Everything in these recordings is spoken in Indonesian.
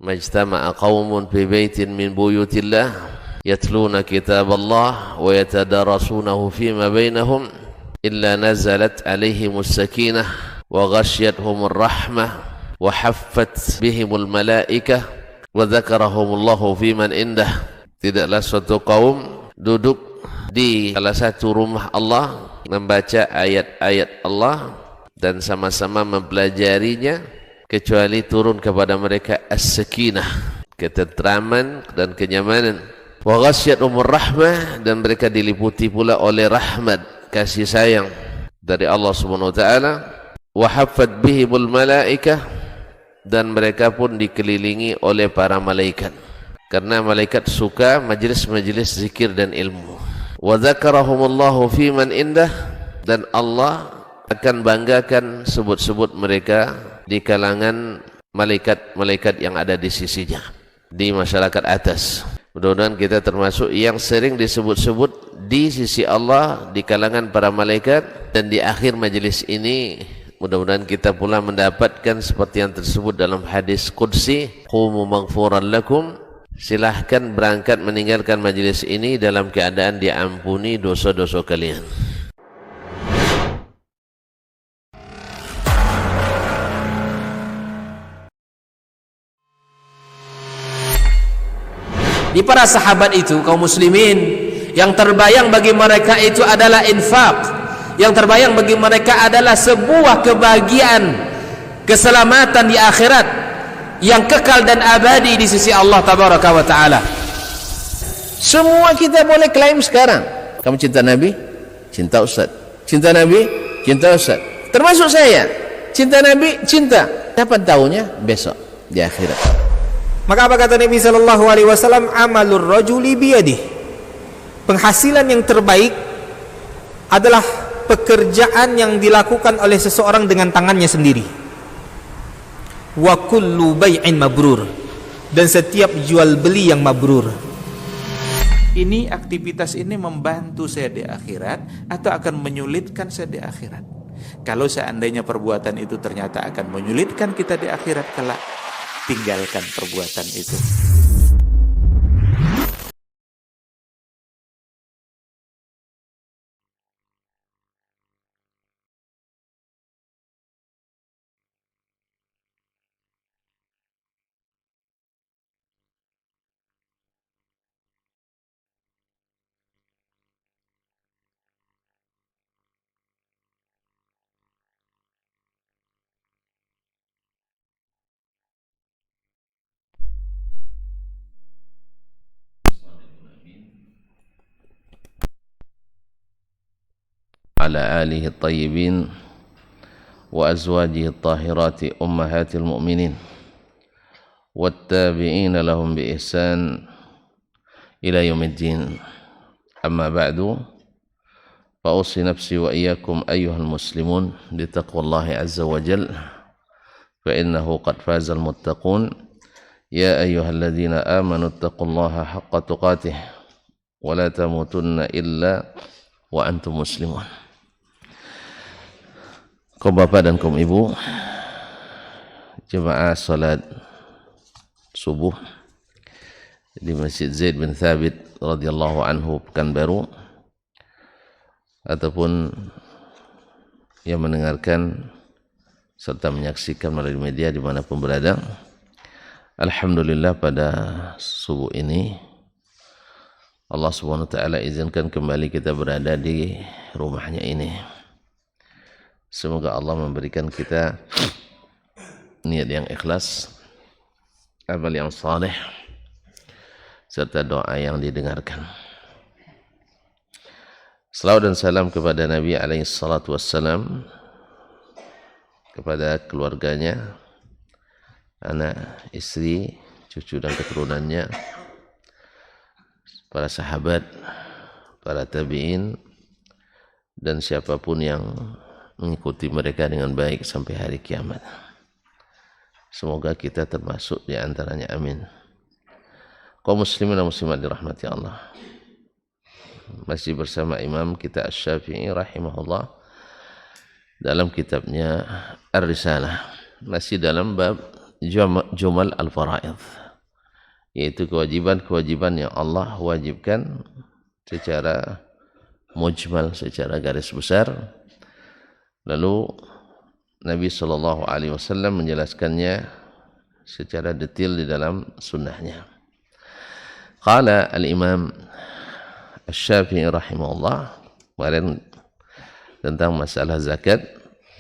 majtama'a qaumun fi baitin min buyutillah yatluna kitaballah wa yatadarasunahu fima bainahum illa nazalat alaihimus sakinah wa ghasyiyatuhumur rahmah wa haffat bihimul malaikah wa dzakarahumullahu fiman indah. Tidaklah suatu kaum duduk di salah satu rumah Allah membaca ayat-ayat Allah dan sama-sama mempelajarinya kecuali turun kepada mereka as-sakinah, ketentraman dan kenyamanan. Wa ghasyiyatuhumur rahmah, dan mereka diliputi pula oleh rahmat, kasih sayang dari Allah Subhanahu wa taala. Wa haffat bihimul malaikah, dan mereka pun dikelilingi oleh para malaikat, karena malaikat suka majelis-majelis zikir dan ilmu. Wa dzakarahumullahu fiman indah, dan Allah akan banggakan sebut-sebut mereka di kalangan malaikat-malaikat yang ada di sisinya, di masyarakat atas. Mudah-mudahan kita termasuk yang sering disebut-sebut di sisi Allah di kalangan para malaikat, dan di akhir majelis ini mudah-mudahan kita pula mendapatkan seperti yang tersebut dalam hadis qudsi, qumu maghfuran lakum, silahkan berangkat meninggalkan majelis ini dalam keadaan diampuni dosa-dosa kalian. Di para sahabat itu, kaum muslimin, yang terbayang bagi mereka itu adalah infak, yang terbayang bagi mereka adalah sebuah kebahagiaan, keselamatan di akhirat yang kekal dan abadi di sisi Allah tabaraka wa taala. Semua kita boleh klaim sekarang. Kamu cinta Nabi? Cinta Ustaz. Cinta Nabi? Cinta Ustaz. Termasuk saya. Cinta Nabi? Cinta. Kapan tahunya? Besok di akhirat. Maka apa kata Nabi sallallahu alaihi wasallam? Amalur rajuli biyadih. Penghasilan yang terbaik adalah pekerjaan yang dilakukan oleh seseorang dengan tangannya sendiri. Wa kullu bai'in mabrur, dan setiap jual beli yang mabrur. Ini aktivitas ini membantu saya di akhirat atau akan menyulitkan saya di akhirat? Kalau seandainya perbuatan itu ternyata akan menyulitkan kita di akhirat kelak, tinggalkan perbuatan itu. على آله الطيبين وأزواجه الطاهرات أمهات المؤمنين والتابعين لهم بإحسان إلى يوم الدين. أما بعد، فأوصي نفسي وإياكم أيها المسلمون بتقوى الله عز وجل، فإنه قد فاز المتقون. يا أيها الذين آمنوا اتقوا الله حق تقاته ولا تموتن إلا وأنتم مسلمون. Kaum bapak dan kaum ibu, jemaah salat subuh di Masjid Zaid bin Thabit radhiyallahu anhu Pekanbaru, ataupun yang mendengarkan serta menyaksikan melalui media dimanapun berada. Alhamdulillah, pada subuh ini Allah Subhanahu wa taala izinkan kembali kita berada di rumahnya ini. Semoga Allah memberikan kita niat yang ikhlas, amal yang saleh, serta doa yang didengarkan. Salawat dan salam kepada Nabi alaihi salatu wassalam, kepada keluarganya, anak, istri, cucu dan keturunannya, para sahabat, para tabi'in, dan siapapun yang mengikuti mereka dengan baik sampai hari kiamat. Semoga kita termasuk di antaranya, amin. Kaum muslimin dan muslimat dirahmati Allah, masih bersama Imam kita Asy-Syafi'i rahimahullah dalam kitabnya Ar-Risalah, masih dalam bab jumal al-fara'id, yaitu kewajiban-kewajiban yang Allah wajibkan secara mujmal, secara garis besar. Lalu Nabi SAW menjelaskannya secara detail di dalam sunnahnya. Qala al-Imam Asy-Syafi'i rahimahullah, kemarin tentang masalah zakat,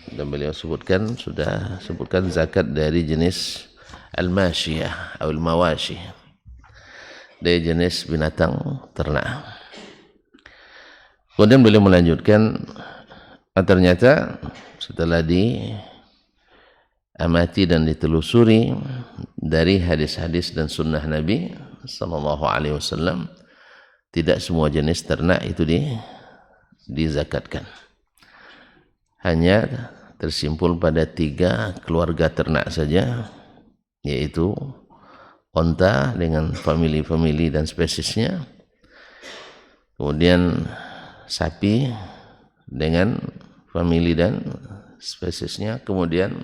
dan beliau sudah sebutkan zakat dari jenis al-mashiyah atau al-mawashi, dari jenis binatang ternak. Kemudian beliau melanjutkan, ternyata setelah diamati dan ditelusuri dari hadis-hadis dan sunnah Nabi SAW, tidak semua jenis ternak itu dizakatkan. Hanya tersimpul pada 3 keluarga ternak saja, yaitu onta dengan famili-famili dan spesiesnya, kemudian sapi dengan famili dan spesiesnya, kemudian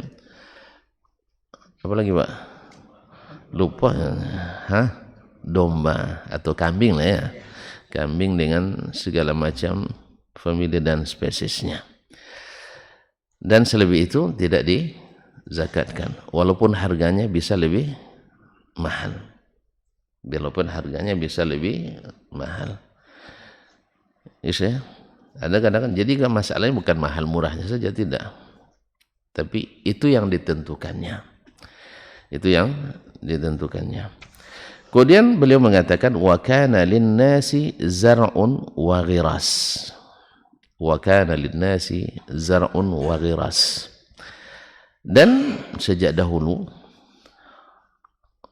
apa lagi Pak? Lupa, domba atau kambing lah ya, kambing dengan segala macam famili dan spesiesnya. Dan selebih itu tidak dizakatkan, walaupun harganya bisa lebih mahal. Yes, ya. Ada kadang-kadang, jadi masalahnya bukan mahal murahnya saja, tidak, tapi itu yang ditentukannya. Kemudian beliau mengatakan, wa kana lin-nasi zar'un wa ghiras. Dan sejak dahulu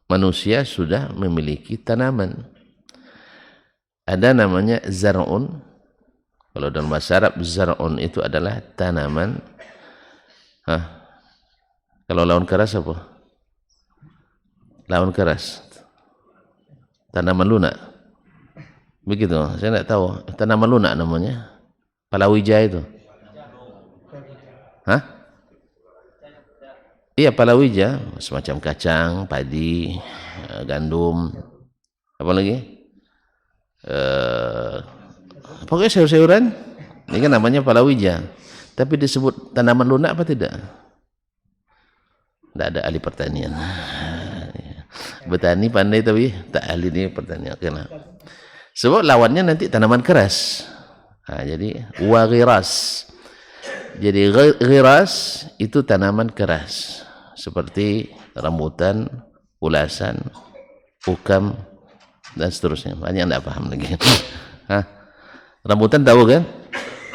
manusia sudah memiliki tanaman. Ada namanya zar'un. Kalau dalam bahasa Arab, zar'un itu adalah tanaman. Kalau lawan keras apa? Lawan keras, tanaman lunak. Begitu, saya tidak tahu. Tanaman lunak namanya. Palawija itu. Iya, palawija, semacam kacang, padi, gandum, apa lagi? Pokoknya sayur-sayuran. Ini kan namanya palawija. Tapi disebut tanaman lunak apa tidak? Tidak ada ahli pertanian. Bertani pandai tapi tak ahli di pertanian. Sebab lawannya nanti tanaman keras. Jadi wa ghiras. Jadi ghiras itu tanaman keras, seperti rambutan, ulasan, ukam, dan seterusnya. Banyak tidak paham lagi. Rambutan tahu kan?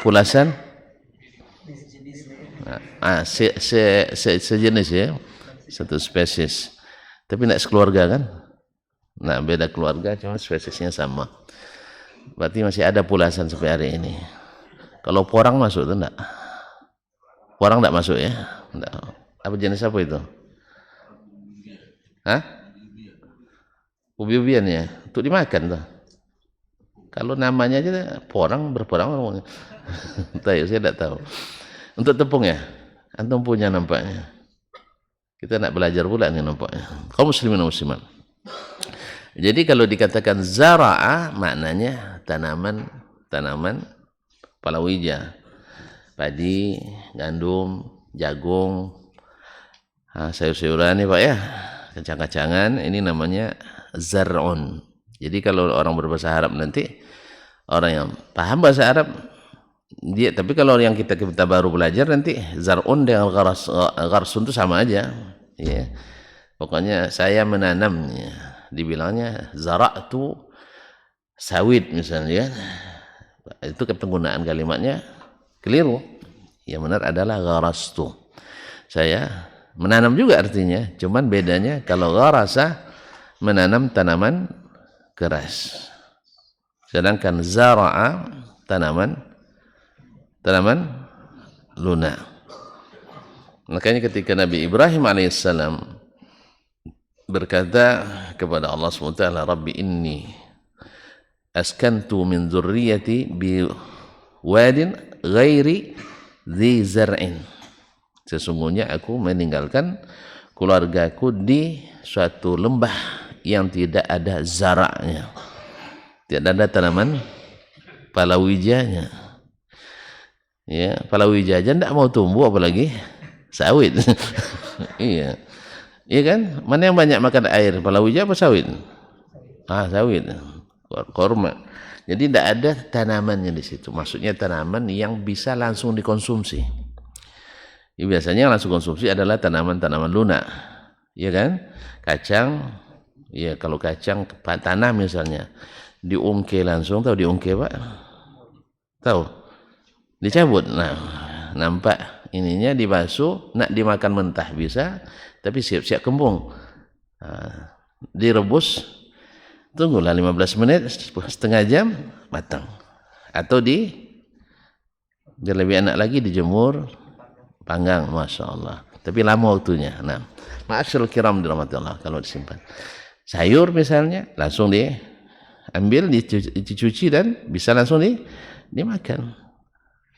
Ulasan sejenis ya, satu spesies, tapi tidak sekeluarga kan? Nah, beda keluarga, cuma spesiesnya sama. Berarti masih ada pulasan sampai hari ini. Kalau porang masuk itu enggak? Porang enggak masuk ya? Enggak. Apa jenis apa itu? Ubi-ubian ya? Untuk dimakan tuh. Kalau namanya aja porang, berporang. Saya tidak tahu. Untuk tepung ya? Antum punya nampaknya. Kita nak belajar pula nih nampaknya. Kaum muslimin dan muslimat. Jadi kalau dikatakan zara'a, maknanya tanaman palawija, padi, gandum, jagung, sayur-sayuran nih Pak ya, kacang-kacangan, ini namanya zar'un. Jadi kalau orang berbahasa Arab nanti, orang yang paham bahasa Arab, tapi kalau yang kita baru belajar nanti, zar'un dengan gharsun itu sama aja. Ya. Pokoknya saya menanamnya. Dibilangnya zara'tu sawit misalnya, itu penggunaan kalimatnya keliru. Yang benar adalah gharastu. Saya menanam juga artinya, cuman bedanya kalau gharasa menanam tanaman keras, sedangkan zara'a tanaman lunak. Makanya ketika Nabi Ibrahim alaihissalam berkata kepada Allah SWT, Rabbi inni askantu min dzurriyyati bi wadin ghairi dzi zar'in. Sesungguhnya aku meninggalkan keluargaku di suatu lembah yang tidak ada zaraknya, tidak ada tanaman palawijanya. Ya, palawija aja tidak mau tumbuh apalagi sawit. Iya, iya kan? Mana yang banyak makan air, palawija apa sawit? Sawit, korma. Jadi tidak ada tanamannya di situ. Maksudnya tanaman yang bisa langsung dikonsumsi. Ya, biasanya yang langsung konsumsi adalah tanaman-tanaman lunak, ya kan? Kacang. Ya, kalau kacang tanah misalnya diungke langsung, tahu diungke Pak? Tahu? Dicabut. Nah, nampak ininya dibasuh, nak dimakan mentah bisa, tapi siap-siap kembung. Nah, direbus, tunggulah 15 menit, setengah jam matang. Atau biar lebih enak lagi dijemur, panggang, Masya Allah. Tapi lama waktunya. Nah, ma'asyarul kiram dirahmati Allah kalau disimpan. Sayur misalnya langsung diambil, dicuci dan bisa langsung dimakan.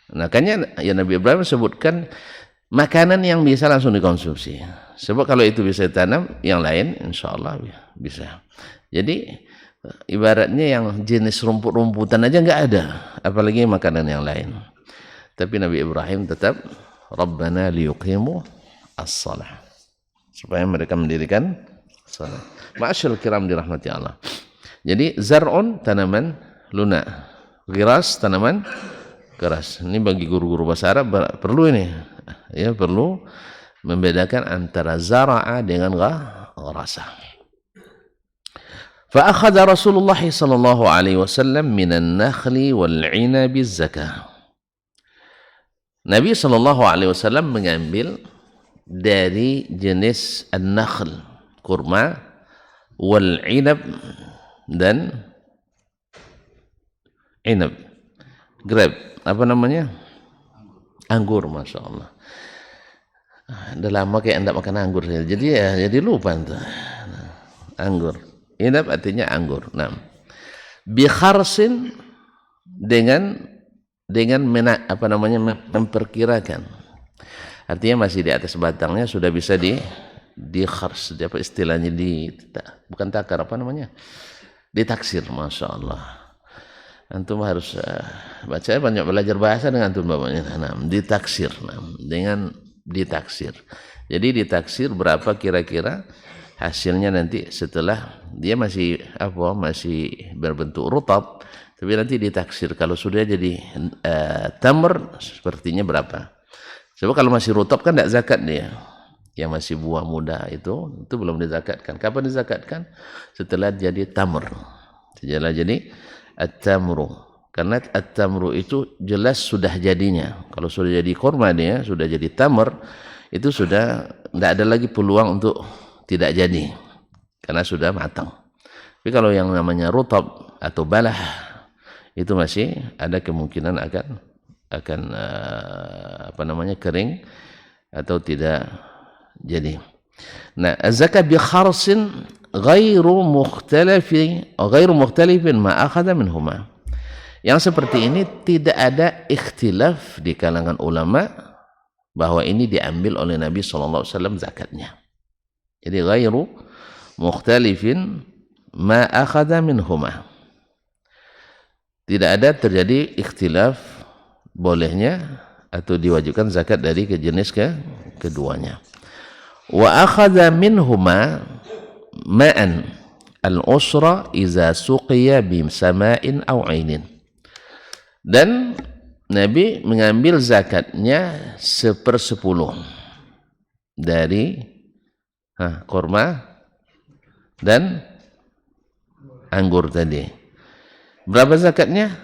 Nah, makanya ya Nabi Ibrahim sebutkan makanan yang bisa langsung dikonsumsi. Sebab kalau itu bisa ditanam, yang lain insya Allah bisa. Jadi ibaratnya yang jenis rumput-rumputan aja nggak ada, apalagi makanan yang lain. Tapi Nabi Ibrahim tetap Rabbana liyuqimu as-salah, supaya mereka mendirikan salat. Ma'asyarul kiram dirahmati Allah. Jadi zar'un tanaman lunak, ghiras tanaman keras. Ini bagi guru-guru bahasa Arab perlu ini. Ya, perlu membedakan antara zara'a dengan gharasa. Fa akhadha Rasulullah sallallahu alaihi wasallam minan nakhli wal 'inabi zakah. Nabi sallallahu alaihi wasallam mengambil dari jenis an-nakhl, kurma, wal 'inab dan inab, grape, apa namanya? Anggur, Masya Allah. Udah lama kayak enggak makan anggur, jadi lupa itu. Anggur, inab artinya anggur. Nah, bi kharsin dengan memperkirakan. Artinya masih di atas batangnya sudah bisa di khars, apa istilahnya, bukan takar, apa namanya, ditaksir. Masya Allah, antum harus baca, banyak belajar bahasa dengan antum bapaknya. Nah, ditaksir, dengan ditaksir. Jadi ditaksir berapa kira-kira hasilnya nanti setelah dia masih berbentuk rutab, tapi nanti ditaksir kalau sudah jadi tamr sepertinya berapa. Sebab kalau masih rutab kan tidak zakat dia. Yang masih buah muda itu belum dizakatkan. Kapan dizakatkan? Setelah jadi tamr. Setelah jadi at-tamru. Karena at-tamru itu jelas sudah jadinya. Kalau sudah jadi kurma dia, sudah jadi tamr, itu sudah tidak ada lagi peluang untuk tidak jadi. Karena sudah matang. Tapi kalau yang namanya rutab atau balah, itu masih ada kemungkinan akan kering atau tidak jadi. Nah, az-zakat bi kharsin ghairu mukhtalifin ma akhadha minhuma. Yang seperti ini tidak ada ikhtilaf di kalangan ulama bahwa ini diambil oleh Nabi sallallahu alaihi wasallam zakatnya. Jadi ghairu mukhtalifin ma akhadha minhuma. Tidak ada terjadi ikhtilaf bolehnya atau diwajibkan zakat dari jenis keduanya. Wa akhadha minhuma ma'an al-usra iza suqiya bi sama'in aw 'ainin. Dan Nabi mengambil zakatnya 1/10 dari kurma dan anggur tadi. Berapa zakatnya?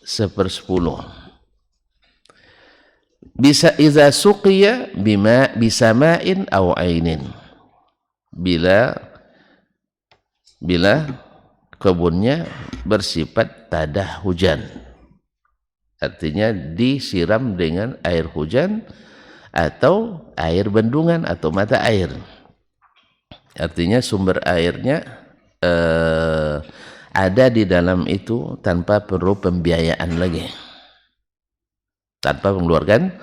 1/10. Bisa iza suqiya bisama'in aw 'ainin. Bila kebunnya bersifat tadah hujan. Artinya disiram dengan air hujan atau air bendungan atau mata air. Artinya sumber airnya ada di dalam itu tanpa perlu pembiayaan lagi, tanpa mengeluarkan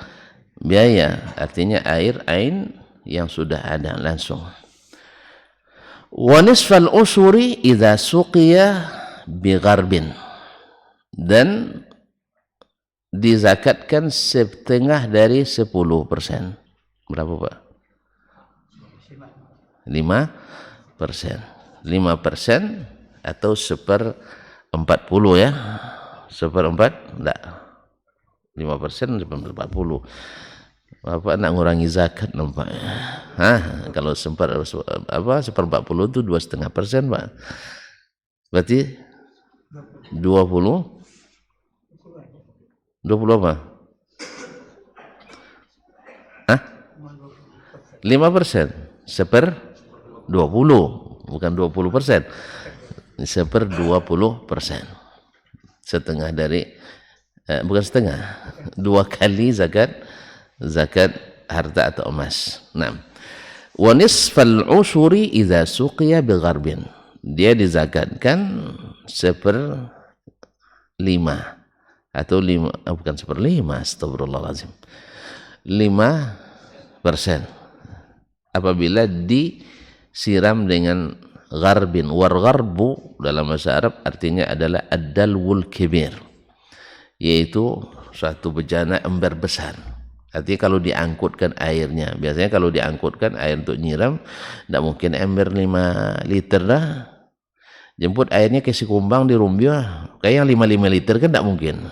biaya. Artinya air ain yang sudah ada langsung. Wa nisfal usuri idza suqiya bi gharbin, dan dizakatkan setengah dari 10%. Berapa Pak? 5%. 5% atau 1/40 ya. 1/4 enggak. 5% 1/40. Bapak nak ngurangi zakat nampaknya. Kalau 1/40 itu 2,5%, Pak. Berarti 20 apa? 5%. 1/20, bukan 20%. 1/20%. Setengah dari bukan setengah, 2 kali zakat harta atau emas. Nah, wa nisfal ushuri idza suqiya bi gharbin, dia dizakatkan 1/5 atau 5, bukan 1/5, astagfirullahaladzim, 5% apabila disiram dengan gharbin. War gharbu dalam bahasa Arab artinya adalah ad-dalwul kibir, yaitu suatu bejana ember besar. Artinya kalau diangkutkan airnya, biasanya kalau diangkutkan air untuk nyiram, tidak mungkin ember 5 liter dah. Jemput airnya ke Sikumbang di Rumbio, kayak yang 5 liter kan tidak mungkin.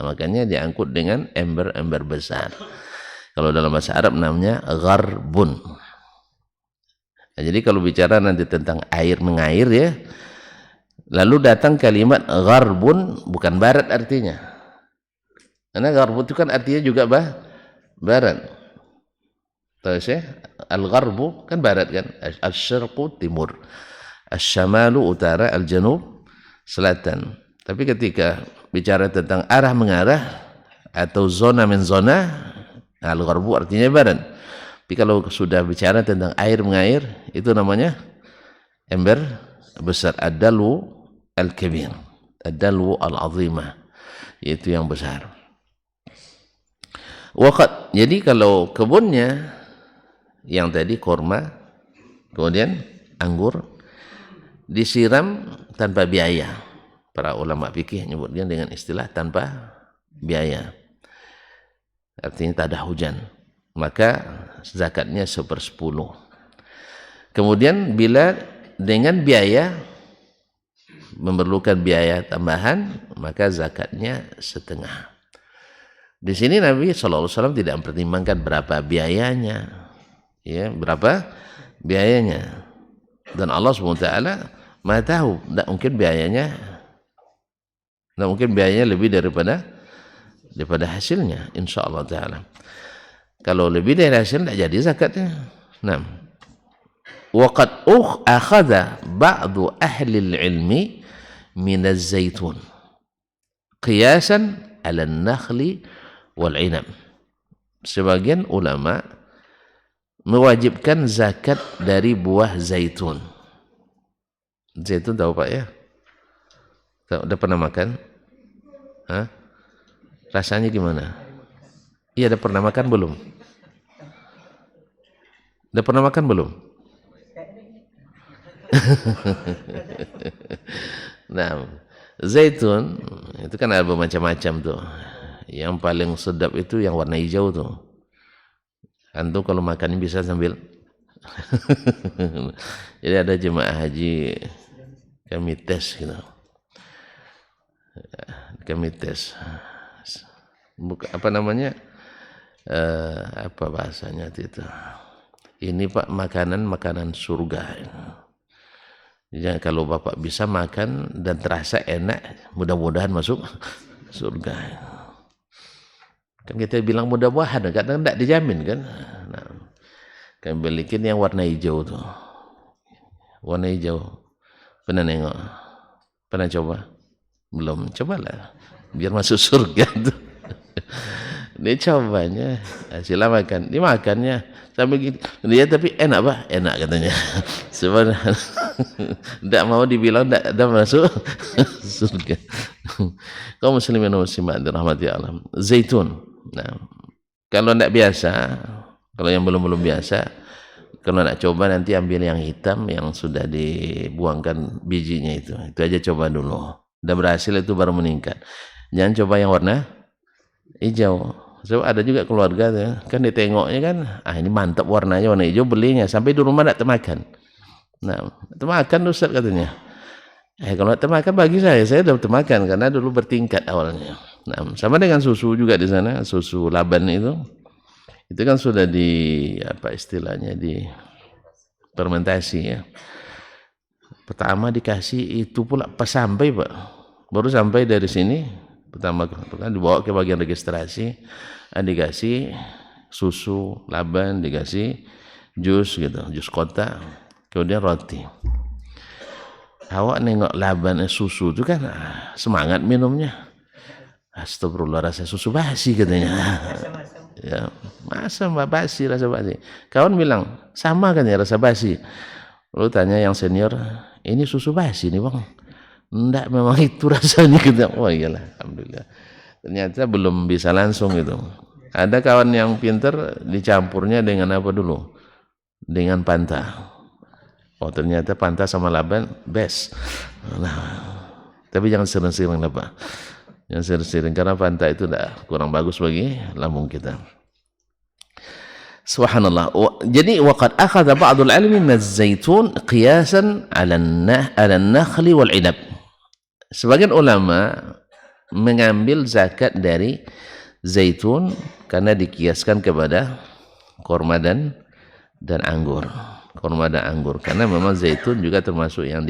Makanya diangkut dengan ember-ember besar. Kalau dalam bahasa Arab namanya gharbun. Jadi kalau bicara nanti tentang air mengair ya, lalu datang kalimat gharbun, bukan barat artinya. Karena gharbun itu kan artinya juga barat. Tahu saya, al-gharbu kan barat kan, al-syarqu timur, al-syamalu utara, al-janub selatan. Tapi ketika bicara tentang arah mengarah atau zona menzona, al-gharbu artinya barat. Tapi kalau sudah bicara tentang air mengair, itu namanya ember besar, ad-dalwu al-kabir, ad-dalwu al-azimah, yaitu yang besar. Waqat, jadi kalau kebunnya yang tadi korma, kemudian anggur, disiram tanpa biaya. Para ulama fikih menyebutnya dengan istilah tanpa biaya. Artinya tak ada hujan. Maka zakatnya 1/10. Kemudian bila dengan biaya, memerlukan biaya tambahan, maka zakatnya setengah. Di sini Nabi SAW tidak mempertimbangkan berapa biayanya, ya, berapa biayanya. Dan Allah SWT Maha tahu, tidak mungkin biayanya lebih daripada hasilnya, insya Allah Taala. Kalau lebih dari hasil tidak jadi zakatnya. Nah, waqad akhadha ba'du ahli al-ilmi min az-zaitun qiyasan 'ala an-nakhli wal 'inab. Sebagian ulama mewajibkan zakat dari buah zaitun. Zaitun tahu Pak ya? Udah pernah makan? Rasanya gimana? Iya, udah pernah makan belum? Udah pernah makan belum? Nah, zaitun itu kan ada macam-macam tuh. Yang paling sedap itu yang warna hijau tuh. Antum kalau makannya bisa sambil jadi ada jemaah haji kami tes gitu. Kami tes. Apa namanya? Apa bahasanya itu? Ini Pak makanan surga. Jadi kalau Bapak bisa makan dan terasa enak, mudah-mudahan masuk surga. Kan kita bilang mudah-mudahan, kadang tidak dijamin kan. Nah, kami belikin yang warna hijau tuh. Warna hijau. Pernah nengok? Pernah coba? Belum, cobalah. Biar masuk surga tuh. Dia cobanya, sila makan. Dia makannya sampai gini. Dia tapi enak Pak, enak katanya. Sebenarnya tidak mau dibilang tidak masuk surga. Kaum muslimin dan muslimat dirahmati Allah. Zaitun. Nah, kalau tidak biasa, Kalau yang belum biasa, kalau nak coba nanti ambil yang hitam yang sudah dibuangkan bijinya itu aja coba dulu. Udah berhasil itu baru meningkat. Jangan coba yang warna hijau. So, ada juga keluarga tuh, kan ditengoknya kan, ini mantap warnanya warna hijau, belinya sampai di rumah tak termakan. Nah, termakan Ustaz katanya. Kalau termakan bagi saya udah termakan karena dulu bertingkat awalnya. Nah, sama dengan susu juga di sana, susu laban itu kan sudah apa istilahnya, di fermentasi ya. Pertama dikasih itu pula pas sampai Pak, baru sampai dari sini pertama kan dibawa ke bagian registrasi, dikasih susu laban, dikasih jus gitu, jus kotak, kemudian roti. Awak nengok laban susu itu kan semangat minumnya. Astagfirullah, rasa susu basi katanya. Ya, masa basi, rasa basi. Kawan bilang sama kan ya rasa basi. Lalu tanya yang senior, ini susu basi nih bang? Enggak, memang itu rasanya kita. Wah iyalah, alhamdulillah. Ternyata belum bisa langsung itu. Ada kawan yang pinter dicampurnya dengan apa dulu? Dengan Fanta. Oh ternyata Fanta sama laban best. Nah, tapi jangan sering-sering lah Pak. Yang sering-sering karena Fanta itu kurang bagus bagi lambung kita. Subhanallah. Jadi waqad akhadha ba'dul ilmi min az-zaitun qiyasan 'ala an-nakhli wal 'inab. Sebagian ulama mengambil zakat dari zaitun karena dikiaskan kepada korma dan anggur. Korma dan anggur karena memang zaitun juga termasuk yang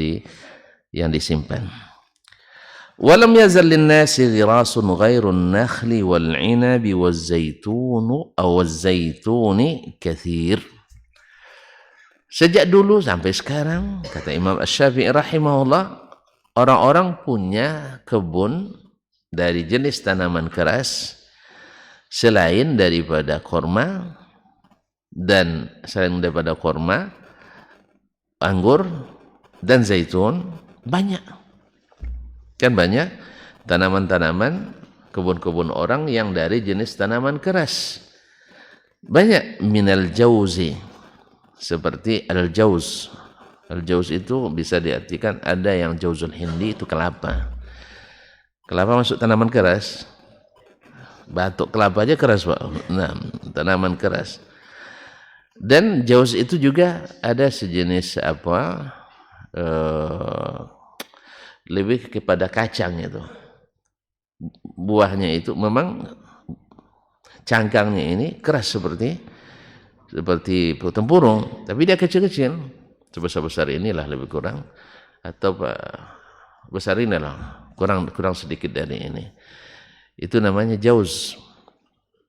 disimpan. ولم يزل للناس غراس غير النخل والعنب والزيتون أو الزيتون كثير. Sejak dulu sampai sekarang, kata Imam Asy-Syafi'i rahimahullah, orang-orang punya kebun dari jenis tanaman keras selain daripada korma dan selain daripada korma, anggur dan zaitun, banyak. Kan banyak tanaman-tanaman kebun-kebun orang yang dari jenis tanaman keras. Banyak minal jauzi, seperti al-jauz. Al-jauz itu bisa diartikan ada yang jauzul hindi, itu kelapa. Kelapa masuk tanaman keras. Batok kelapa aja keras Pak. Nah, tanaman keras. Dan jauz itu juga ada sejenis lebih kepada kacang itu. Buahnya itu memang cangkangnya ini keras seperti tempurung, tapi dia kecil-kecil, sebesar-besar inilah lebih kurang, atau besar inilah kurang sedikit dari ini. Itu namanya jauz.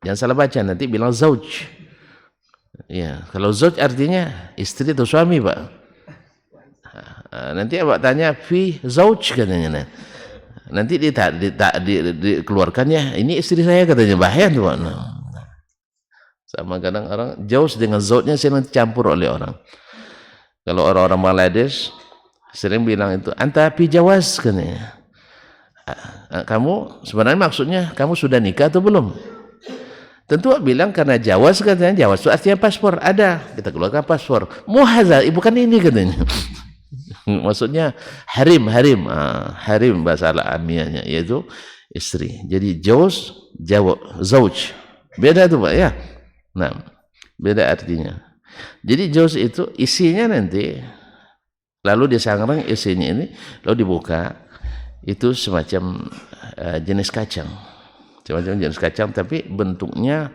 Jangan salah baca, nanti bilang zauj. Ya, kalau zauj artinya istri atau suami Pak. Nanti abang tanya fi zauj katanya, nanti dikeluarkannya ini istri saya katanya, bahaya tuh Pak. Sama kadang orang jauz dengan zaujnya sering dicampur oleh orang. Kalau orang-orang Bangladesh sering bilang itu anta fi jawaz katanya. Kamu sebenarnya maksudnya kamu sudah nikah atau belum? Tentu bilang karena jawaz katanya, jawaz itu artinya paspor, ada kita keluarkan paspor. Muhazal, bukan ini katanya. Maksudnya harim bahasa alamiahnya yaitu istri. Jadi zauj beda tuh Pak ya. Nah, beda artinya. Jadi jauz itu isinya nanti lalu disangrai isinya ini lalu dibuka, itu semacam jenis kacang. Tapi bentuknya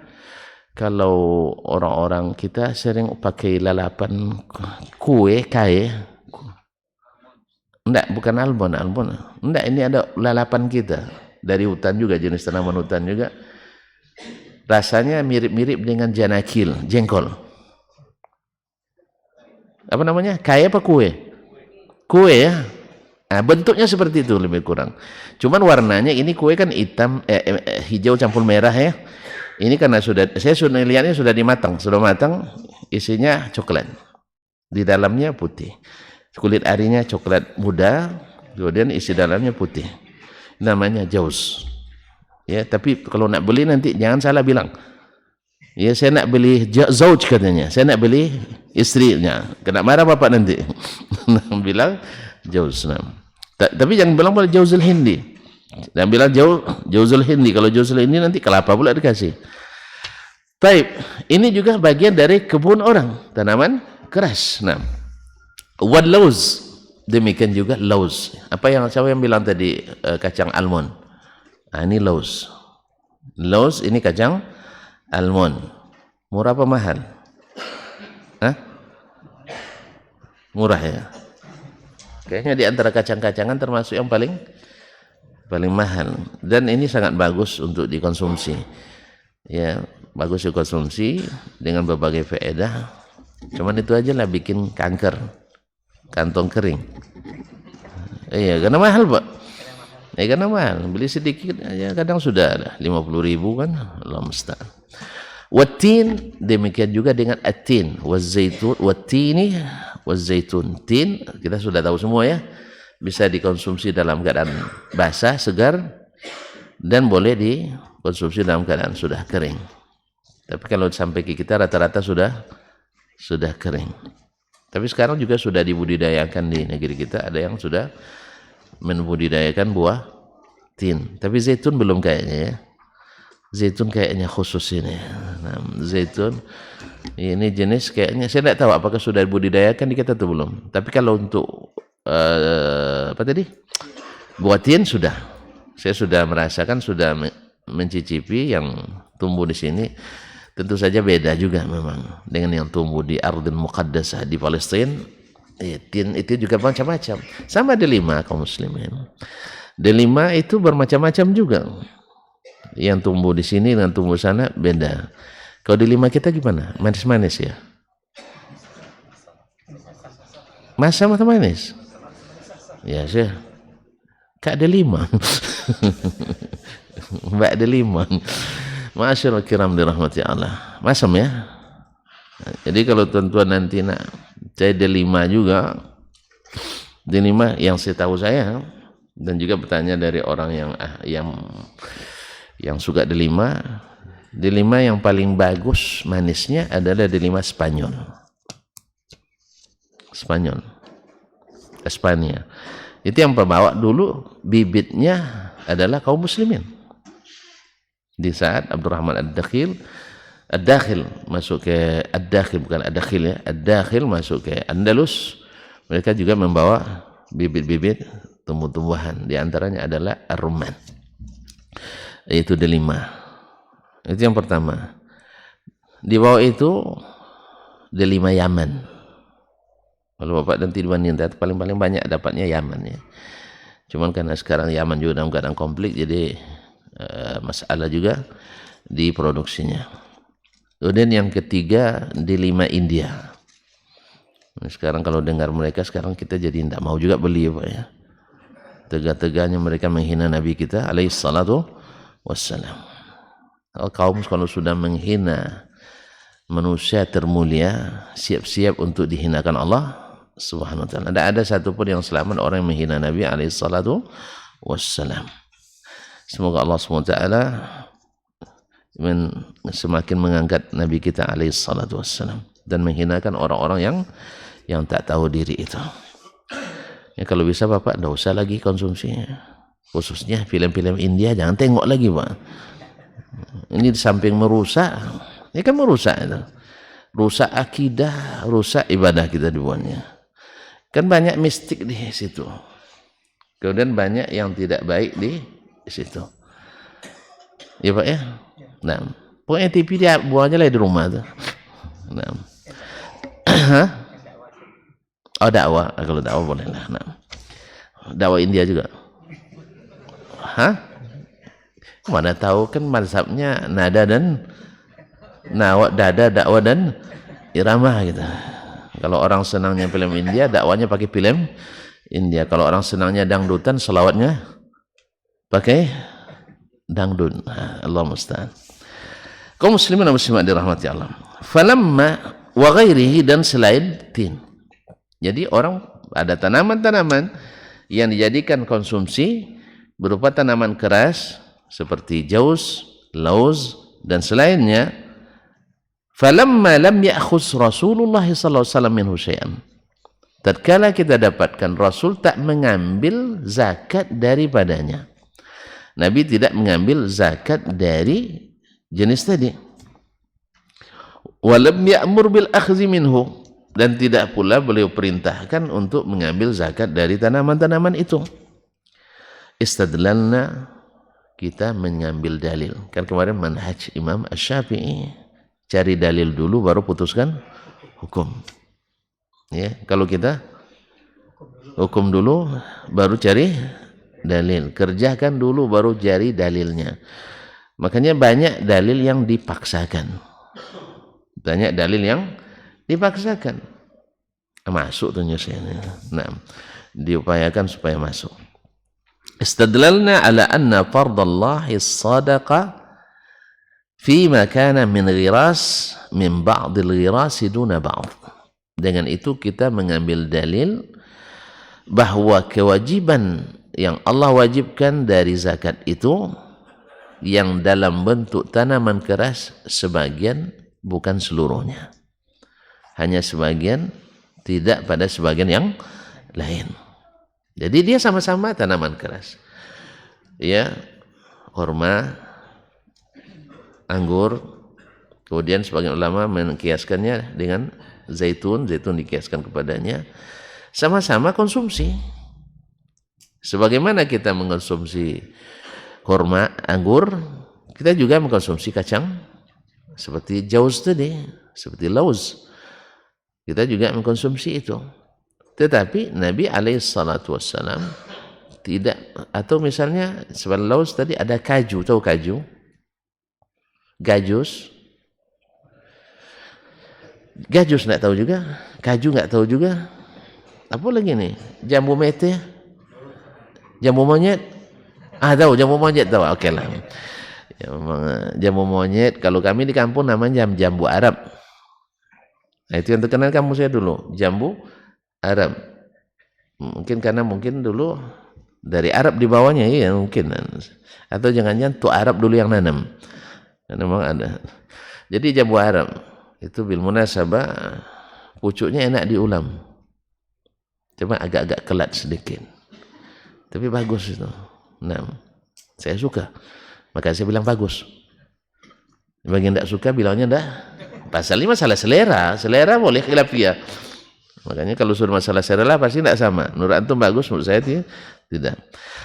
kalau orang-orang kita sering pakai lalapan kue enggak, bukan albon. Enggak, ini ada lalapan kita dari hutan juga, jenis tanaman hutan juga. Rasanya mirip-mirip dengan janakil, jengkol. Apa namanya? Kaya apa kue? Kue ya. Nah, bentuknya seperti itu lebih kurang. Cuman warnanya ini kue kan hitam, hijau campur merah ya. Ini karena saya sudah lihatnya sudah matang, isinya coklat. Di dalamnya putih. Kulit arinya coklat muda, kemudian isi dalamnya putih. Namanya jauz. Ya, tapi kalau nak beli nanti jangan salah bilang. Ya, saya nak beli zauj katanya. Saya nak beli istrinya. Kena marah bapak nanti. Bilang jauz. Tapi jangan bilang pada jauzul hindi. Dan bilang jauzul hindi. Kalau jauzul hindi nanti kelapa pula dikasih. Baik, ini juga bagian dari kebun orang, tanaman keras. Nah, wal lauz, demikian juga lauz. Siapa yang bilang tadi kacang almond? Nah, ini lauz. Lauz ini kacang almond. Murah apa mahal? Hah? Murah ya. Kayaknya di antara kacang-kacangan termasuk yang paling mahal. Dan ini sangat bagus untuk dikonsumsi. Ya, bagus dikonsumsi dengan berbagai faedah. Cuman itu aja lah bikin kanker, kantong kering. Iya, karena mahal Pak. Karena mahal. Beli sedikit aja kadang sudah 50.000 kan. Allah musta'an. Watin, demikian juga dengan atin, wazaitun, watini, wazaitun. Tin kita sudah tahu semua ya. Bisa dikonsumsi dalam keadaan basah, segar, dan boleh dikonsumsi dalam keadaan sudah kering. Tapi kalau sampai ke kita rata-rata sudah kering. Tapi sekarang juga sudah dibudidayakan di negeri kita, ada yang sudah membudidayakan buah tin. Tapi zaitun belum kayaknya ya. Zaitun kayaknya khusus ini. Nah, zaitun ini jenis kayaknya saya tidak tahu apakah sudah dibudidayakan di kita atau belum. Tapi kalau untuk apa tadi? Buah tin sudah. Saya sudah merasakan, sudah mencicipi yang tumbuh di sini. Tentu saja beda juga memang dengan yang tumbuh di Ardul Muqaddasah di Palestina. Tin itu juga macam-macam. Sama delima kaum muslimin. Delima itu bermacam-macam juga. Yang tumbuh di sini dengan tumbuh sana beda. Kalau delima kita gimana? Manis-manis ya? Masam atau manis? Ya sih. Kak delima. Mbak delima. Masyaallah kiram dirahmati Allah. Masam ya? Nah, jadi kalau tuan-tuan nanti nak saya delima juga. Delima yang saya tahu saya dan juga bertanya dari orang yang suka delima yang paling bagus manisnya adalah delima Spanyol. Espanya. Itu yang pembawa dulu bibitnya adalah kaum muslimin. Di saat Abdurrahman Ad-Dakhil masuk ke Ad-Dakhil, bukan Ad-Dakhil ya, Ad-Dakhil masuk ke Andalus, mereka juga membawa bibit-bibit tumbuh-tumbuhan, di antaranya adalah ar-rumman, yaitu delima. Itu yang pertama. Di bawah itu delima Yaman. Kalau Bapak nanti dibanding paling banyak dapatnya Yaman ya. Cuman karena sekarang Yaman juga dalam keadaan konflik, jadi masalah juga di produksinya. Kemudian yang ketiga delima India. Nah, sekarang kalau dengar mereka sekarang kita jadi tidak mau juga beli Pak ya. Tegak-tegaknya mereka menghina Nabi kita alaihi salatu wassalam. Kaum kalau sudah menghina manusia termulia, siap-siap untuk dihinakan Allah Subhanahu wa taala. Tidak ada satupun yang selamat orang yang menghina Nabi alaihi salatu wassalam. Semoga Allah Subhanahu wa taala semakin mengangkat Nabi kita alaihi salatu wassalam dan menghinakan orang-orang yang tak tahu diri itu. Ya, kalau bisa Bapak tidak usah lagi konsumsinya. Khususnya film-film India jangan tengok lagi Pak. Ini di samping merusak, ini kan merusak itu. Rusak akidah, rusak ibadah kita dibuatnya. Kan banyak mistik di situ. Kemudian banyak yang tidak baik di situ. Ya Pak ya? Nah, pokoknya TV dia buahnya lah di rumah tuh. Nah. Oh dakwah, kalau dakwah boleh lah. Nah. Dakwah India juga. Hah? Mana tahu kan mazhabnya nada dan dada, dakwah dan irama gitu. Kalau orang senangnya film India, dakwanya pakai film India. Kalau orang senangnya dangdutan, selawatnya pakai dangdut. Allah musta'an. Kaum muslimin dan muslimat dirahmati Allah. Falamma wa ghairihi, dan selain tin. Jadi orang ada tanaman-tanaman yang dijadikan konsumsi berupa tanaman keras seperti jauz, lauz dan selainnya. Falamma lam ya'khuz Rasulullah sallallahu alaihi wasallam minhu syai'an. Tatkala kita dapatkan Rasul tak mengambil zakat daripadanya. Nabi tidak mengambil zakat dari jenis tadi. Walam ya'mur bil akhdhi minhu, dan tidak pula beliau perintahkan untuk mengambil zakat dari tanaman-tanaman itu. Istadlalna, kita mengambil dalil. Kan kemarin manhaj Imam Asy-Syafi'i, cari dalil dulu baru putuskan hukum. Ya, kalau kita hukum dulu baru cari dalil, kerjakan dulu baru cari dalilnya. Makanya banyak dalil yang dipaksakan. Banyak dalil yang dipaksakan. Masuk tuh nyusahin. Nah, diupayakan supaya masuk. Istadlalna ala anna fardallahi as-sadaqa fima kana min ghiras min ba'dil ghirasi duna ba'd. Dengan itu kita mengambil dalil bahwa kewajiban yang Allah wajibkan dari zakat itu yang dalam bentuk tanaman keras sebagian, bukan seluruhnya. Hanya sebagian, tidak pada sebagian yang lain. Jadi dia sama-sama tanaman keras. Ya, kurma, anggur, kemudian sebagian ulama mengkiaskannya dengan zaitun, zaitun dikiaskan kepadanya. Sama-sama konsumsi. Sebagaimana kita mengkonsumsi kurma, anggur, kita juga mengkonsumsi kacang seperti jauz tadi, seperti lauz. Kita juga mengkonsumsi itu. Tetapi Nabi SAW tidak, atau misalnya seperti lauz tadi ada kaju, tahu kaju? Gajus. Gajus enggak tahu juga, kaju enggak tahu juga. Apa lagi nih? Jambu mete, jambu monyet. Tahu jambu monyet, tahu. Oke lah. Jambu monyet, kalau kami di kampung namanya jambu Arab. Nah, itu yang terkenal kamu saya dulu, jambu Arab. Mungkin karena dulu dari Arab di bawahnya, ya mungkin. Atau jangan-jangan tuh Arab dulu yang nanam. Karena memang ada. Jadi jambu Arab itu bil munasabah pucuknya enak diulam. Cuma agak-agak kelat sedikit. Tapi bagus itu. Nah, saya suka. Maka saya bilang bagus. Bagi yang tidak suka bilangnya enggak. Pasal ini masalah selera. Selera boleh khilafiyah. Makanya kalau sudah masalah selera pasti tidak sama. Menurut antum bagus, menurut saya tidak.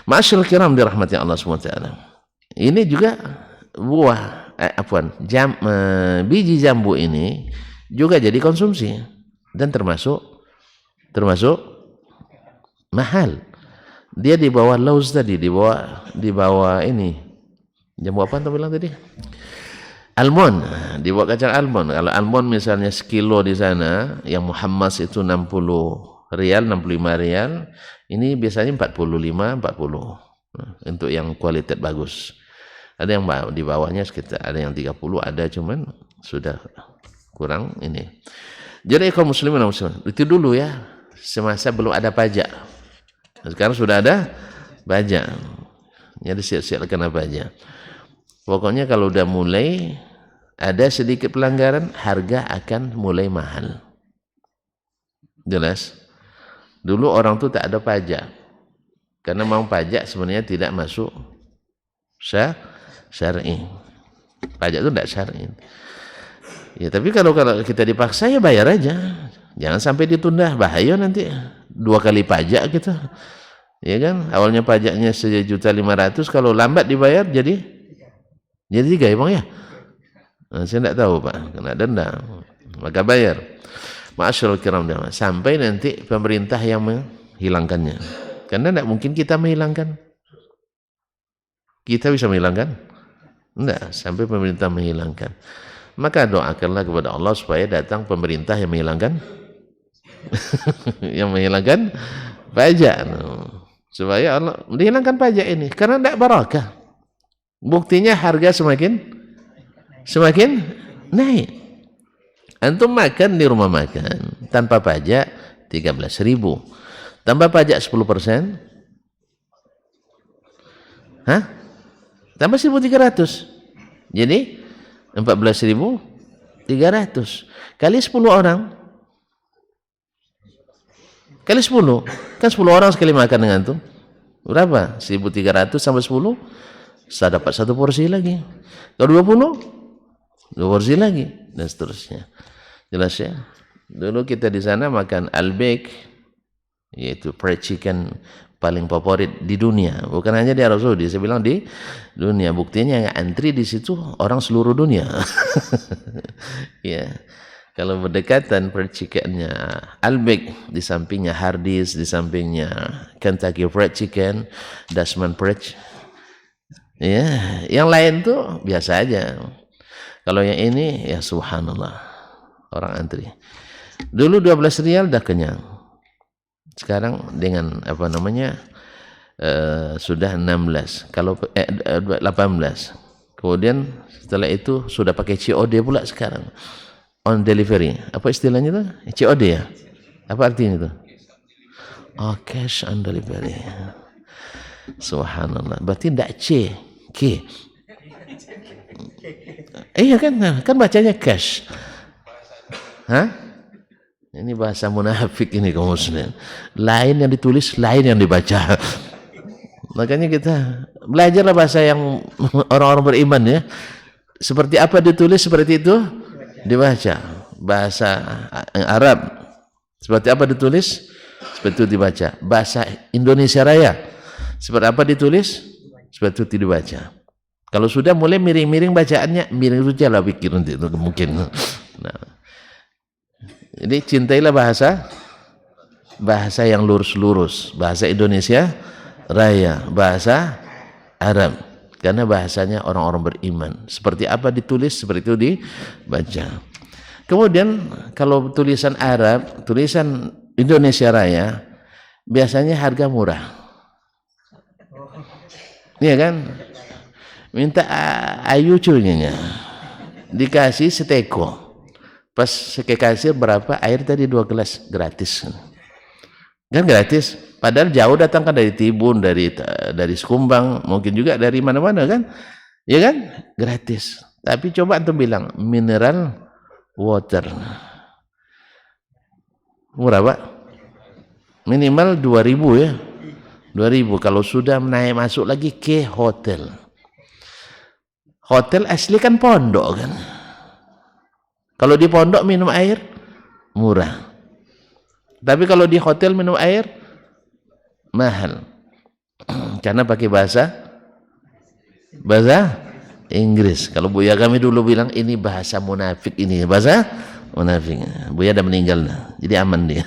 Ma'asyiral kiram dirahmati Allah SWT. Ini juga buah, biji jambu ini juga jadi konsumsi dan termasuk mahal. Dia di bawah lauz tadi, di bawah ini. Jambu apa antum bilang tadi? Almond, dibuat kacang almond. Kalau almond misalnya sekilo di sana, yang muhammas itu 60 rial, 65 rial, ini biasanya 45, 40. Untuk yang kualitas bagus. Ada yang di bawahnya sekitar, ada yang 30, ada cuman sudah kurang ini. Jadi kaum muslimin dan muslimat, itu dulu ya, semasa belum ada pajak. Sekarang sudah ada pajak. Jadi siap-siap kena pajak. Pokoknya kalau udah mulai ada sedikit pelanggaran, harga akan mulai mahal. Jelas? Dulu orang tuh tak ada pajak. Karena mau pajak sebenarnya tidak masuk syar'i. Pajak itu tidak syar'i. Ya, tapi kalau kita dipaksa ya bayar aja. Jangan sampai ditunda, bahaya nanti. 2 kali pajak kita. Ya kan? Awalnya pajaknya 1.500.000, kalau lambat dibayar jadi 3 ya bang ya? Nah, saya tidak tahu pak, kena denda, maka bayar. Ma'asyiral kiram, sampai nanti pemerintah yang menghilangkannya. Karena tidak mungkin kita menghilangkan. Kita bisa menghilangkan? Tidak, sampai pemerintah menghilangkan. Maka doakanlah kepada Allah supaya datang pemerintah yang menghilangkan pajak. Supaya Allah menghilangkan pajak ini, karena tidak barakah. Buktinya harga semakin naik. Antum makan di rumah makan tanpa pajak 13.000. Tambah pajak 10%. Tambah 1.300. Jadi 14.000 300 kali 10 orang. Kali 10. Kan 10 orang sekali makan dengan itu. Berapa? 1.300 sampai 10. Saya dapat 1 porsi lagi. Kalau 20, 2 porsi lagi. Dan seterusnya. Jelas ya? Dulu kita di sana makan al-bake, yaitu fried chicken paling favorit di dunia. Bukan hanya di Arab Saudi, saya bilang di dunia. Buktinya yang antri di situ orang seluruh dunia. Ya. Kalau berdekatan fried chickennya Al-Bake, di sampingnya Hardee's, di sampingnya Kentucky Fried Chicken, Dashman Fried. Ya, yang lain tuh biasa aja. Kalau yang ini ya subhanallah, orang antri. Dulu 12 rial dah kenyang. Sekarang dengan apa namanya sudah 16. Kalau 18. Kemudian setelah itu sudah pakai COD pula sekarang. On delivery, apa istilahnya itu? COD ya? Apa artinya itu? Oh, cash on delivery. Subhanallah. Berarti tidak C, K. Iya kan bacanya cash. Hah? Ini bahasa munafik ini kaum muslimin. Lain yang ditulis, lain yang dibaca. Makanya kita belajarlah bahasa yang orang-orang beriman ya. Seperti apa ditulis, seperti itu dibaca. Bahasa Arab seperti apa ditulis, seperti itu dibaca. Bahasa Indonesia Raya seperti apa ditulis, seperti itu dibaca. Kalau sudah mulai miring-miring bacaannya, miring saja lah pikir nanti itu mungkin. Nah, jadi cintailah bahasa yang lurus-lurus, bahasa Indonesia Raya, bahasa Arab. Karena bahasanya orang-orang beriman. Seperti apa ditulis, seperti itu dibaca. Kemudian kalau tulisan Arab, tulisan Indonesia Raya, biasanya harga murah. Iya kan? Minta ayu cunyanya. Dikasih seteko. Pas ke kasir berapa? Air tadi 2 gelas, gratis. Kan gratis. Padahal jauh datang kan dari Tibun, dari Sekumbang, mungkin juga dari mana-mana kan, ya kan, gratis. Tapi coba antum bilang mineral water, murah pak, minimal 2.000 ya, 2.000. Kalau sudah naik masuk lagi ke hotel, hotel asli kan pondok kan. Kalau di pondok minum air murah, tapi kalau di hotel minum air mahal, karena pakai bahasa Inggris. Kalau Buya kami dulu bilang ini bahasa munafik, ini bahasa munafik. Buya dah meninggal dah, jadi aman dia.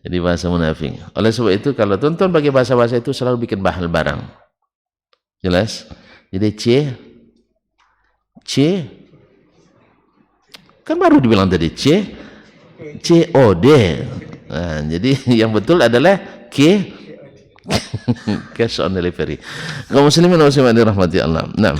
Jadi bahasa munafik. Oleh sebab itu kalau tonton pakai bahasa-bahasa itu selalu bikin bahal barang. Jelas? Jadi C kan baru dibilang tadi COD. Nah, jadi yang betul adalah cash on delivery. Kaum muslimin wa muslimat dirahmati Allah. Nah,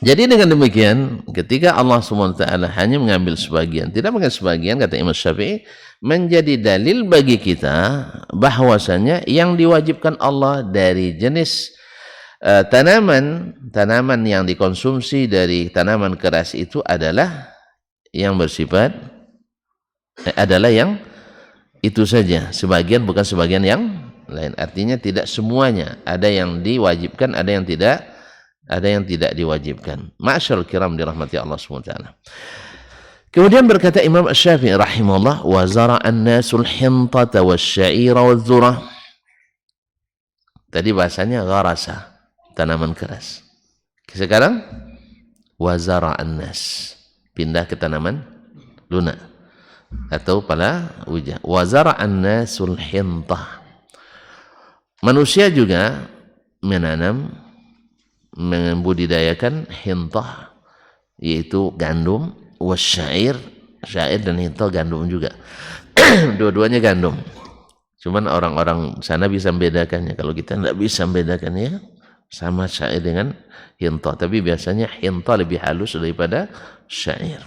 jadi dengan demikian ketika Allah SWT hanya mengambil sebagian, tidak mengambil sebagian, kata Imam Syafi'i, menjadi dalil bagi kita bahwasanya yang diwajibkan Allah dari jenis tanaman yang dikonsumsi dari tanaman keras itu adalah yang bersifat adalah yang itu saja, sebagian bukan sebagian yang lain. Artinya tidak semuanya, ada yang diwajibkan, ada yang tidak diwajibkan. Ma'asyarul kiram dirahmati Allah SWT. Kemudian berkata Imam Asy-Syafi'i rahimahullah, wa zara'an nasul hintata wasya'ira wadh-dhurah. Tadi bahasanya gharasa, tanaman keras. Sekarang wa zara'an nas, pindah ke tanaman lunak atau pala wujah. Wa zara'an nasul hintah. Manusia juga menanam, membudidayakan hintah, yaitu gandum, wasyair, syair dan hintah gandum juga. Dua-duanya gandum. Cuman orang-orang sana bisa membedakannya. Kalau kita tidak bisa membedakannya, sama syair dengan hintah. Tapi biasanya hintah lebih halus daripada syair.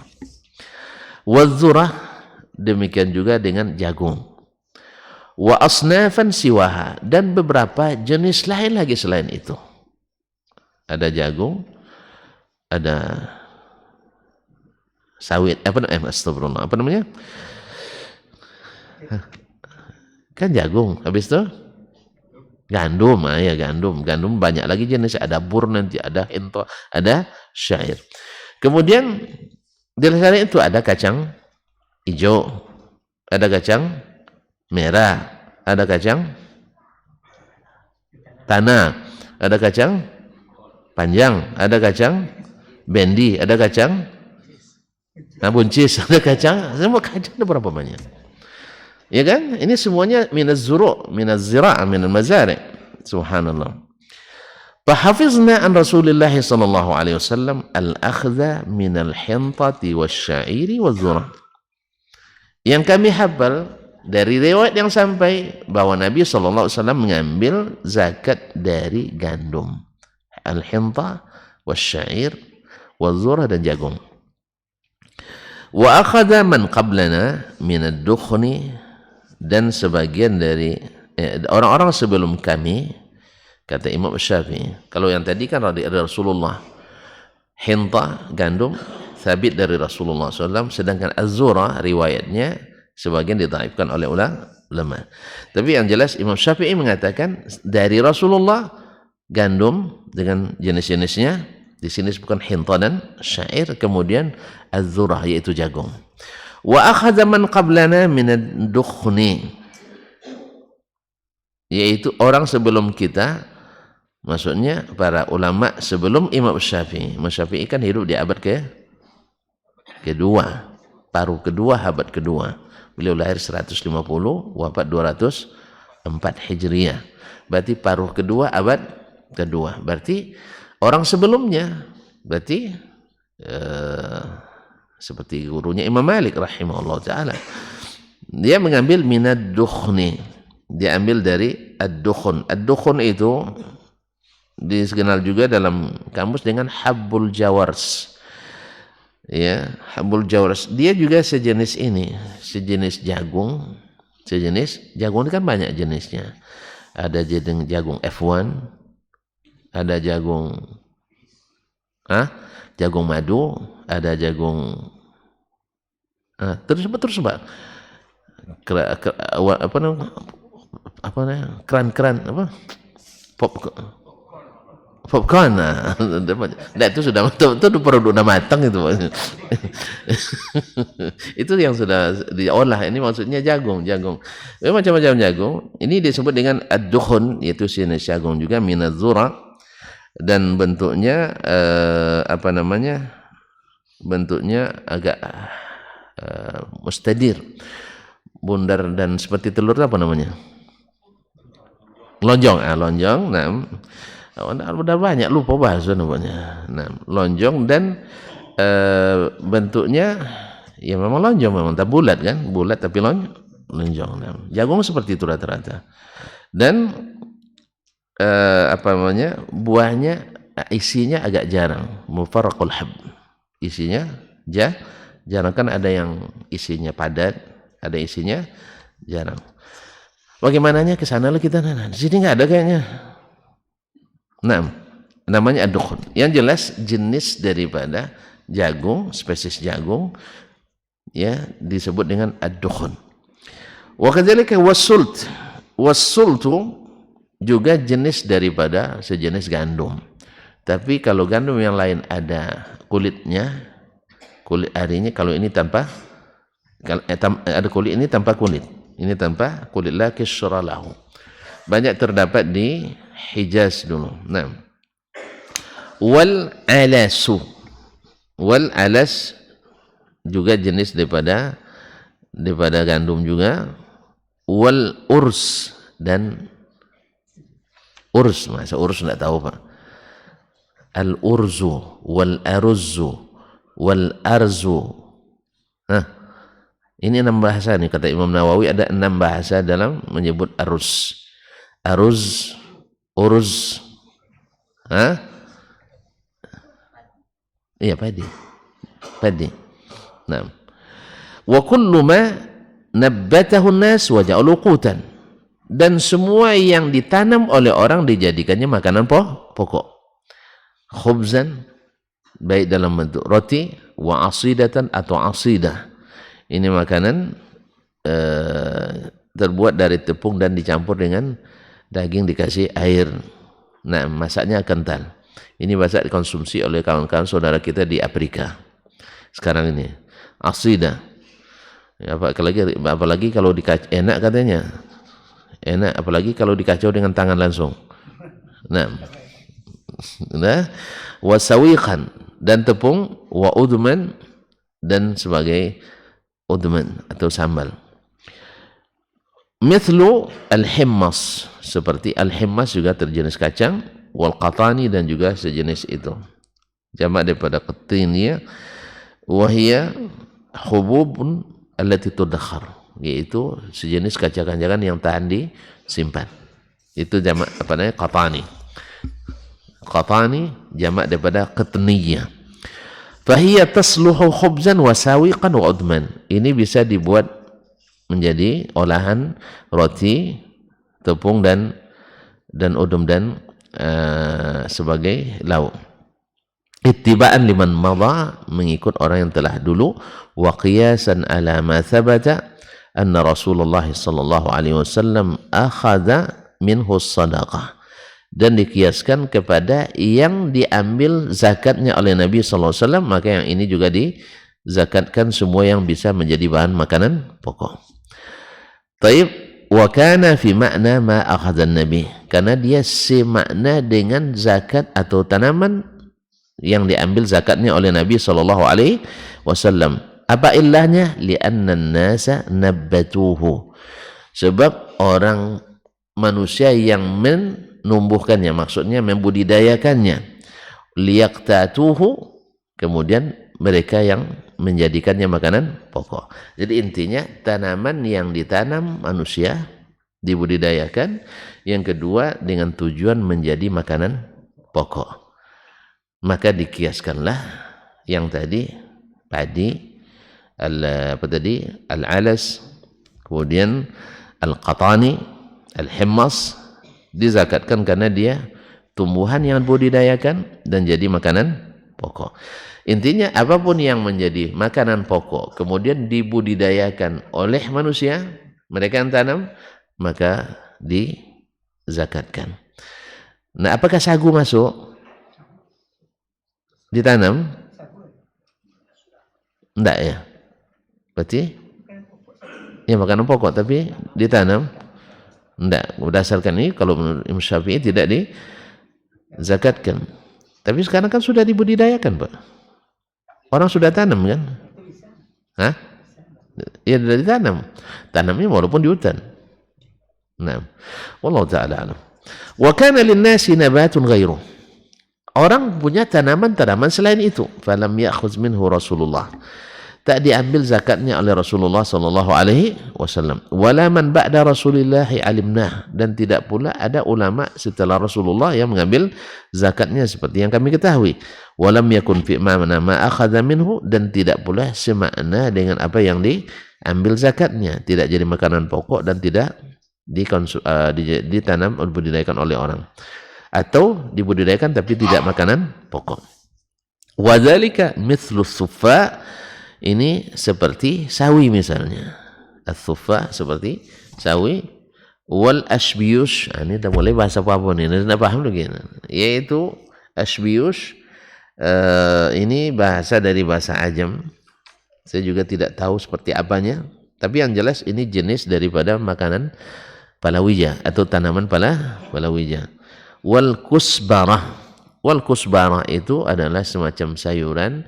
Wadh-dhurah, demikian juga dengan jagung. Wa asnafan siwaha, dan beberapa jenis lain lagi selain itu. Ada jagung, ada sawit, astagfirullah, apa namanya? Kan jagung, habis itu gandum, ya gandum banyak lagi jenis, ada bur nanti, ada hinta, ada syair. Kemudian di sana itu ada kacang hijau, ada kacang merah, ada kacang tanah, ada kacang panjang, ada kacang bendi, ada kacang buncis, ada kacang, semua kacang ada berapa banyak? Ya kan? Ini semuanya minaz zuru', minaz zira', minal mazari'. Subhanallah. Fahafizna an Rasulillah sallallahu alaihi wasallam al-akhdha minal hintati wasya'iri waz-zura'. Yang kami hafal dari riwayat yang sampai bahwa Nabi sallallahu alaihi wasallam mengambil zakat dari gandum, al-hinta wasya'ir waz-zura' dan jagung. Wa akhadha man qablana minad dukhni, dan sebagian dari orang-orang sebelum kami, kata Imam Syafi'i, kalau yang tadi kan dari Rasulullah, hinta gandum sabit dari Rasulullah SAW, sedangkan az-zura riwayatnya sebagian ditaifkan oleh ulama. Tapi yang jelas Imam Syafi'i mengatakan dari Rasulullah gandum dengan jenis-jenisnya, di sini bukan hinta dan syair, kemudian az-zura yaitu jagung. Wa akhadha man qablana min ad-dukhni, yaitu orang sebelum kita, maksudnya para ulama sebelum Imam Syafi'i. Imam Syafi'i kan hidup di abad kedua, paruh kedua, abad kedua. Beliau lahir 150, wafat 204 Hijriah. Berarti paruh kedua, abad kedua. Berarti orang sebelumnya, berarti seperti gurunya Imam Malik rahimahullah ta'ala, dia mengambil minad dukhni, dia ambil dari ad-dukhun. Ad-dukhun itu dikenal juga dalam kamus dengan habbul jawars, ya, habbul jawars. Dia juga sejenis ini, sejenis jagung ini kan banyak jenisnya. Ada jagung F1, ada jagung madu, ada jagung terus Pak, keran popcorn. Nah, itu sudah produk udah matang itu. Itu yang sudah diolah. Ini maksudnya jagung. Macam-macam jagung. Ini disebut dengan ad-dukhun, yaitu jenis jagung juga minaz zura', dan bentuknya bentuknya agak mustadir, bundar dan seperti telur, apa namanya? Lonjong. Nah, udah banyak lupa bahasa namanya. Nah, lonjong dan bentuknya ya memang lonjong, memang tak bulat kan, bulat tapi lonjong. Nah, jagung seperti itu rata-rata. Dan buahnya isinya agak jarang, mufarraqul hab, isinya jarang, kan ada yang isinya padat, ada isinya jarang. Bagaimananya ke sana lah kita, di sini nggak ada kayaknya. Nah, namanya ad-dukhun. Yang jelas jenis daripada jagung, spesies jagung, ya, disebut dengan ad-dukhun. Wa kadzalika was-sult. Was-sultu juga jenis daripada sejenis gandum. Tapi kalau gandum yang lain ada kulitnya, kulit arinya. Kalau ini tanpa ada kulit, ini tanpa kulit. Ini tanpa kulit, la kisra lahu. Banyak terdapat di Hijaz dulu. Nah, wal alas juga jenis daripada gandum juga. Wal urs, dan urs, masa urs enggak tahu Pak. Al urzu wal aruzzu wal arzu. Nah, ini 6 bahasa nih, kata Imam Nawawi ada 6 bahasa dalam menyebut aruz. Aruz, uruz, iya padi. Nah, wa kullu ma nabbatahu an-nas wa ja'alu qutan, dan semua yang ditanam oleh orang dijadikannya makanan pokok. Khubzan, baik dalam bentuk roti, wa asidatan atau asidah. Ini makanan terbuat dari tepung dan dicampur dengan daging dikasih air. Nah, masaknya kental. Ini biasa dikonsumsi oleh kawan-kawan saudara kita di Afrika sekarang ini. Asidah. Apalagi kalau enak katanya. Enak apalagi kalau dikacau dengan tangan langsung. Nah, wasawiqan dan tepung, wa udman dan sebagai udman atau sambal. Mithlu al-himmas, seperti al-himmas juga terjenis kacang, wal qatani dan juga sejenis itu. Jamak daripada qatiniya, wa hiya hububun allati tudakhar, yaitu sejenis kacang-kacangan yang tahan disimpan. Itu jamak apa namanya? Qatani. Qatani jamak daripada qatniyah. Fahiya tasluhu khubzan wa sawiqan wa udman. Ini bisa dibuat menjadi olahan roti, tepung dan udum dan sebagai lauk. Ittiba'an liman madha, mengikut orang yang telah dulu, wa qiyasan ala ma thabata anna Rasulullah sallallahu alaihi wasallam akhadha minhu sadaqah, dan dikiaskan kepada yang diambil zakatnya oleh Nabi sallallahu alaihi wasallam, maka yang ini juga dizakatkan semua yang bisa menjadi bahan makanan pokok. Taib, wa kana fi ma'na ma akhadha an-nabi, karena dia semakna dengan zakat atau tanaman yang diambil zakatnya oleh Nabi sallallahu alaihi wasallam. Apa ilahnya? Li'anna an-nasa nabbatuhu, sebab orang manusia yang menumbuhkannya, maksudnya membudidayakannya, liyaqtatuhu, kemudian mereka yang menjadikannya makanan pokok. Jadi intinya tanaman yang ditanam manusia dibudidayakan, yang kedua dengan tujuan menjadi makanan pokok. Maka dikiaskanlah yang tadi padi, al-alas, kemudian al-qatani, al-himmas, dizakatkan karena dia tumbuhan yang dibudidayakan dan jadi makanan pokok. Intinya apapun yang menjadi makanan pokok kemudian dibudidayakan oleh manusia, mereka yang tanam, maka dizakatkan. Nah, apakah sagu masuk? Ditanam? Enggak ya? Berarti ya makanan pokok tapi ditanam? Enggak. Berdasarkan ini kalau menurut Imam Syafi'i tidak dizakatkan. Tapi sekarang kan sudah dibudidayakan, Pak. Orang sudah tanam kan? Hah? Ya sudah ditanam. Tanamnya walaupun di hutan. Nah, wallahu ta'ala alam. Wa kana lin-nasi nabatun ghairuh. Orang punya tanaman-tanaman selain itu. Falam ya'khudz minhu Rasulullah. Tak diambil zakatnya oleh Rasulullah sallallahu alaihi wasallam. Wala man ba'da Rasulillah alimnah, dan tidak pula ada ulama setelah Rasulullah yang mengambil zakatnya seperti yang kami ketahui. Walam yakun fi ma'na ma akhadha minhu, dan tidak pula semakna dengan apa yang diambil zakatnya, tidak jadi makanan pokok dan tidak ditanam atau dibudidayakan oleh orang, atau dibudidayakan tapi tidak makanan pokok. Wa dzalika mithlu suffa, ini seperti sawi misalnya. As-suffa seperti sawi, wal ashbiyush, ini dah mulai bahasa Papua ni, anda paham lagi? Yaitu ashbiyush, ini bahasa dari bahasa Ajam. Saya juga tidak tahu seperti apanya, tapi yang jelas ini jenis daripada makanan palawija atau tanaman palawija. Wal kusbarah, wal kusbarah itu adalah semacam sayuran,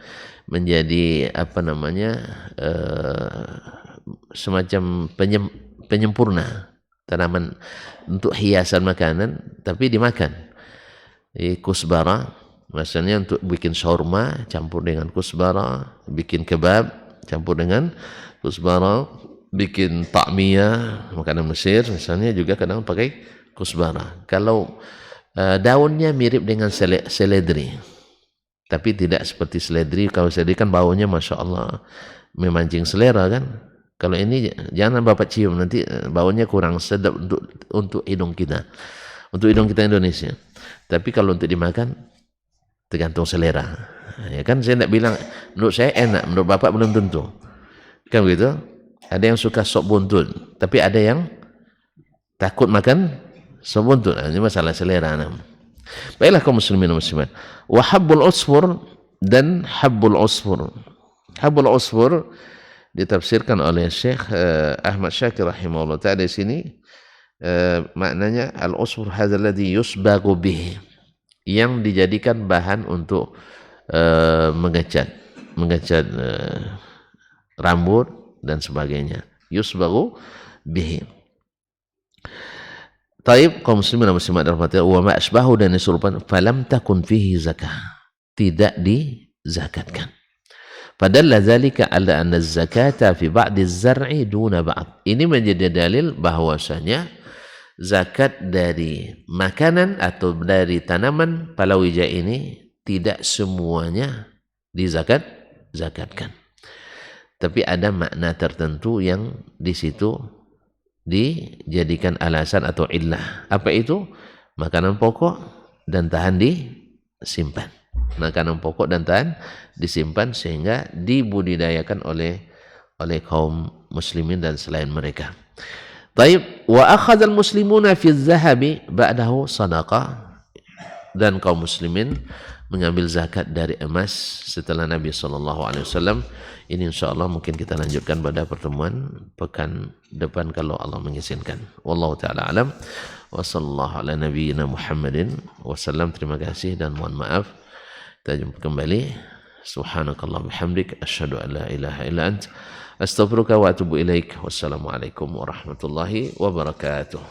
menjadi apa namanya, semacam penyempurna tanaman untuk hiasan makanan tapi dimakan. Kusbara maksudnya untuk bikin shawarma campur dengan kusbara, bikin kebab campur dengan kusbara, bikin takmiyah makanan Mesir misalnya juga kadang pakai kusbara. Kalau daunnya mirip dengan seledri, tapi tidak seperti seledri. Kalau seledri kan baunya Masya Allah memancing selera kan. Kalau ini jangan Bapak cium, nanti baunya kurang sedap untuk hidung kita, untuk hidung kita Indonesia. Tapi kalau untuk dimakan tergantung selera. Ya kan saya tidak bilang menurut saya enak, menurut bapak belum tentu. Kan begitu? Ada yang suka sop buntut, tapi ada yang takut makan sop buntut. Nah, ini masalah selera. Baiklah kaum muslimin dan muslimat. Wa habbul usfur dan habbul usfur. Habbul usfur ditafsirkan oleh Syekh Ahmad Syakir rahimahullah ta'ala di sini maknanya al-usfur hadzal ladzi yusbagu bih, yang dijadikan bahan untuk mengecat rambut dan sebagainya. Yusbagu bih. Taib kaum muslimin dan muslimat rahmatullah wa ma asbahu dan serupa falam takun fihi zakah, tidak dizakatkan. Padahal dzalika ala anna zakata fi ba'di az-zar'i duna ba'd. Ini menjadi dalil bahwasanya zakat dari makanan atau dari tanaman palawija ini tidak semuanya zakatkan. Tapi ada makna tertentu yang di situ dijadikan alasan atau illah. Apa itu? Makanan pokok dan tahan disimpan. Makanan pokok dan tahan disimpan sehingga dibudidayakan oleh kaum muslimin dan selain mereka. Taib wa akhadhal muslimuna fi adh-dhahabi ba'dahu sadaqah, dan kaum muslimin mengambil zakat dari emas setelah Nabi SAW. Ini insyaallah mungkin kita lanjutkan pada pertemuan pekan depan kalau Allah mengizinkan. Wallahu taala alam. Wa sallallahu ala nabiyyina Muhammadin wasallam. Terima kasih dan mohon maaf. Kita jumpa kembali. Subhanakallah bihamdik asyhadu an la ilaha illa ant astaghfiruka wa atubu ilaik. Wassalamualaikum warahmatullahi wabarakatuh.